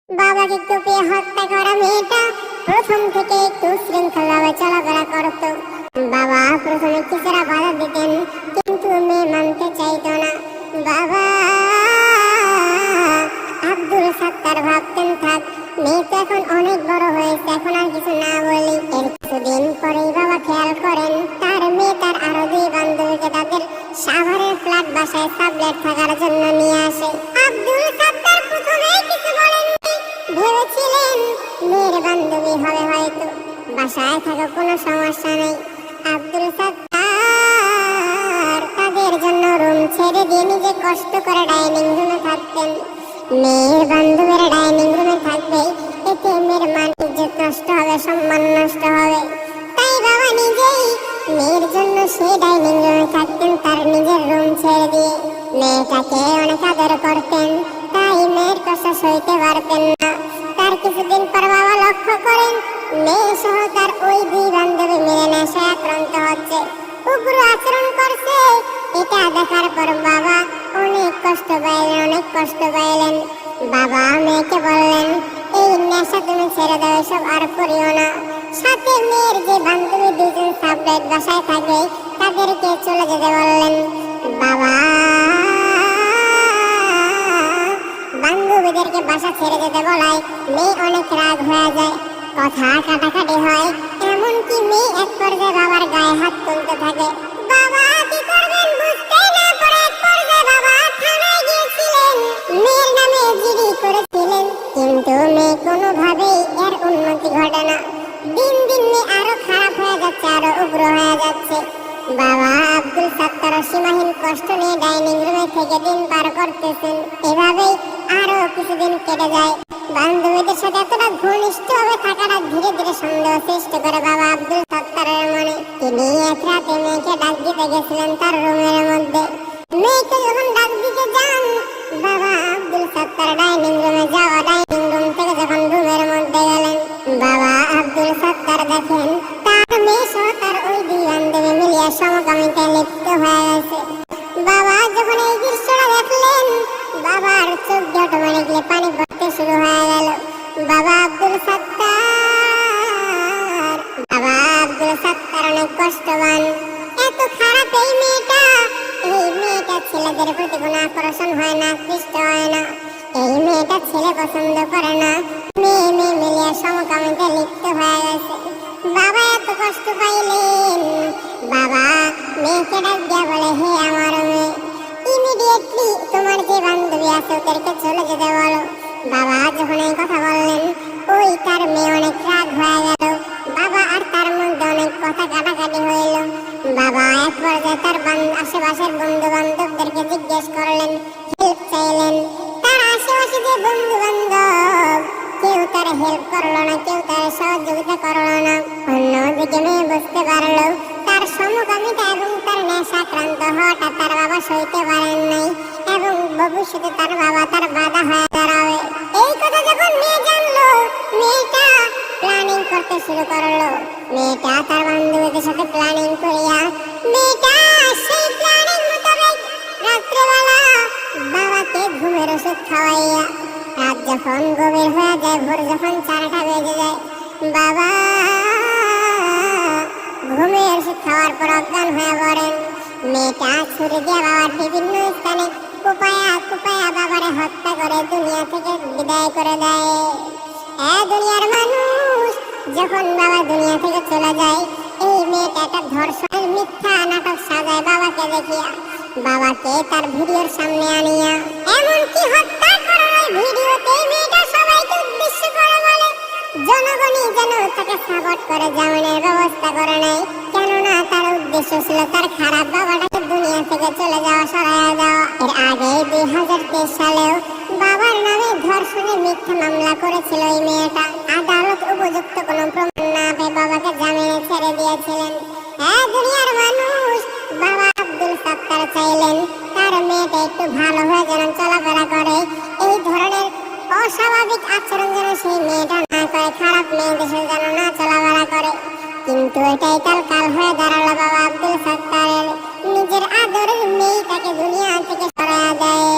বাবাকে কুপিয়ে হত্যা করা মেয়েটা প্রথম থেকে একটু শৃঙ্খলাভাবে চলাফেরা করত। বাবা প্রথমে কিছুটা বাধা দিতেন, কিন্তু মেয়ে মানতে চাইতো না। বাবা আব্দুল সাত্তার ভাবতেন, থাক, মেয়ে তো এখন অনেক বড় হয়েছে, এখন আর কিছু না বলি। এর কিছুদিন পরেই বাবা খেয়াল করেন তার মেয়ে তার আরো দুই বান্ধবীকে তাদের সাভারের ফ্ল্যাট বাসায় সাবলেট থাকার জন্য নিয়ে আসে। আব্দুল সাত্তার প্রথমেই কিছু বলেননি, ভেবেছিলেন মেয়ের বান্ধবী হবে হয়তো, বাসায় থাকা কোনো সমস্যা নেই। আব্দুল সাত্তার তাদের জন্য রুম ছেড়ে দিয়ে নিজে কষ্ট করে ডাইনিং রুমে থাকতেন। মেয়ের বান্ধবীরা ডাইনিং রুমে থাকবে, এতে মেয়ের মান ইজ্জত নষ্ট হবে, সম্মান নষ্ট হবে। তাই বাবা নিজেই মেয়ের জন্য সেই ডাইনিং রুমে থাকতেন, তার নিজের রুম ছেড়ে দিয়ে। মেয়েটাকে অনেক আদর করতেন, তাই মেয়ের কষ্ট সইতে পারতেন না। তার কিছুদিন পর বাবা লক্ষ্য করেন মেয়ে সহ তার ওই দুই বান্ধবী মেয়ে নেশায় আক্রান্ত হচ্ছে, উগ্র আচরণ করছে। এটা দেখার পর বাবা অনেক কষ্ট পাইলেন। বাবা মেয়েকে বললেন, এই নেশা তুমি ছেড়ে দাও, এসব আর করিও না। সাথে মেয়ের যে বান্ধবী দুজন সাবলেট বাসায় থাকে তাদেরকে চলে যেতে বললেন। বাবা বান্ধবীদেরকে বাসা ছেড়ে যেতে বলায় মেয়ে অনেক রাগ হয়ে যায়, কথা কাটাকাটি হয়। এমনকি মেয়ে এক পর্যায়ে বাবার গায়ে হাত তুলতে থাকে। বাবা কি করবেন বুঝতেই না পারে এক পর্যায়ে বাবা থানায় গিয়েছিলেন, মেয়ের নামে জিডি করেছিলেন, কিন্তু মেয়ে কোনোভাবেই এর উন্নতি ঘটে না। দিন দিন মেয়ে আরো খারাপ হয়ে যাচ্ছে, আরো উগ্র হয়ে যাচ্ছে। বাবা আব্দুল সাত্তার সীমাহীন কষ্ট নিয়ে ডাইনিং রুমে থেকে দিন পার করতেছেন। এভাবেই আরো কিছুদিন কেটে যায়। বান্ধবীদের সাথে এতটা ঘনিষ্ঠভাবে থাকাটা ধীরে ধীরে সন্দেহ সৃষ্টি করে বাবা আব্দুল সাত্তারের মনে। তিনি এক রাতে মেয়েকে ডাক দিতে গেছিলেন তার রুমের মধ্যে। মেয়েকে যখন ডাক দিতে যান, বাবা আব্দুল সাত্তার ডাইনিং রুমে যাওয়া, ডাইনিং রুম থেকে যখন রুমের মধ্যে গেলেন, বাবা আব্দুল সাত্তার দেখেন তার মেয়ে সহ তার ওই দুই বান্ধবী মিলিয়ে সমকামিতায় লিপ্ত হয়ে গেছে। বাবা যখন এই দৃশ্যটা দেখলেন, বাবার চোখ দিয়ে অটোমেটিকলি পানি পড়তে শুরু হয়ে গেল। বাবা আব্দুল সাত্তার অনেক কষ্টবান। এত খারাপ এই মেয়েটা ছেলেদের প্রতি কোনো আকর্ষণ হয় না, আকৃষ্ট হয় না। এই মেয়েটা ছেলে পছন্দ করে না, মেয়ে মিলিয়ে সমকামিতায় লিপ্ত হয়ে গেছে। বাবা এত কষ্ট পাইলেন, বাবা মেয়েকে ডাক দিয়া বলে, হে আমার মেয়ে, ইমিডিয়েটলি তোমার যে বান্ধবী আছে ওদেরকে চলে যেতে বলো। বাবা যখন এই কথা বললেন, ওই তার মেয়ে অনেক রাগ হয়ে গেল। বাবা আর তার মধ্যে অনেক কথা কাটাকাটি হইল। বাবা এক পর্যায়ে তার আশেপাশের বন্ধু বান্ধবদেরকে জিজ্ঞেস করলেন, হেল্প চাইলেন। তার আশেপাশে যে বন্ধু বান্ধব কেউ তার হেল্প করলো না, কেউ তার সহযোগিতা করলো না। অন্যদিকে মেয়ে বুঝতে পারলো তার সমকামিতা এবং তার নেশাক্রান্ত হওয়াটা তার বাবা সইতে পারেন নাই, এবং ভবিষ্যতে তার বাবা তার বাধা হয়ে দাঁড়াবে। এই কথা যখন মেয়ে জানলো, মেয়েটা প্ল্যানিং করতে শুরু করলো। মেয়েটা তার বান্ধবীদের সাথে প্ল্যানিং করিয়া মেয়েটা সেই প্ল্যানিং মোতাবেক রাত্রেবেলা বাবাকে ঘুমের ওষুধ খাওয়াইয়া, রাত যখন গভীর হয়ে যায়, ভোর যখন 4টা বেজে যায়, বাবা ঘুমের ওষুধ খাওয়ার পর অজ্ঞান হয়ে পড়েন। মেয়েটা ছুরি দিয়ে বাবার বিভিন্ন স্থানে কুপায়া বাবারে হত্যা করে দুনিয়া থেকে বিদায় করে দেয়। দুনিয়ার মানুষ যখন বাবা দুনিয়া থেকে চলে যায়, এই মেয়েটা একটা ধর্ষণের মিথ্যা নাটক সাজায় বাবাকে দেখিয়া, বাবাকে তার ভিডিওর সামনে আনিয়া, এমনকি হত্যা করার ভিডিওতে মেয়েটা সবাইকে উদ্দেশ্য করে বলে জনগণই যেন তাকে সাপোর্ট করে জামিনের ব্যবস্থা করে নেয়, কেননা তার উদ্দেশ্য ছিল তার খারাপ বাবাটাকে দুনিয়া থেকে চলে যাওয়া, সরাইয়া যাওয়া। এর আগে 2023 সালেও বাবার নামে ধর্ষণের মিথ্যা মামলা করেছিল এই মেয়েটা। আদালত উপযুক্ত কোনো প্রমাণ না পেয়ে বাবাকে জামিনে ছেড়ে দিয়েছিলেন। দুনিয়ার মানুষ, বাবা আব্দুল সাত্তার চাইলেন তার মেয়েটা একটু ভালো হয়ে যেন চলাফেরা করে, এই ধরনের অস্বাভাবিক আচরণ যেন সেই মেয়েটা না করে, খারাপ মেয়েদের সাথে যেন না চলাফেরা করে। কিন্তু এটাই তার কাল হয়ে দাঁড়ালো বাবা আব্দুল সাত্তারের। নিজের আদরের মেয়েটাকে দুনিয়া থেকে সরাইয়া দেয়।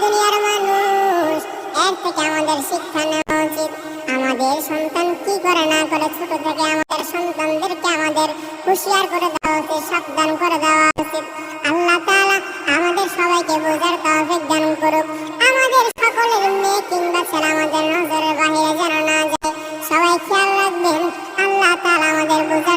দুনিয়ার মানুষ, এর থেকে আমাদের শিক্ষা নেওয়া উচিত। আমাদের সন্তান কি করে না করে ছোট থেকে আমাদের সন্তানদেরকে আমাদের হুঁশিয়ার করে দেওয়া উচিত, সাবধান করে দেওয়া উচিত। আল্লাহ তাআলা আমাদের সবাইকে বোঝার তৌফিক দান করুক। আমাদের সকলের মেয়ে কিংবা ছেলে আমাদের নজরের বাহিরে যেন না যায়, সবাই খেয়াল রাখবেন। আল্লাহ তাআলা আমাদের বোঝার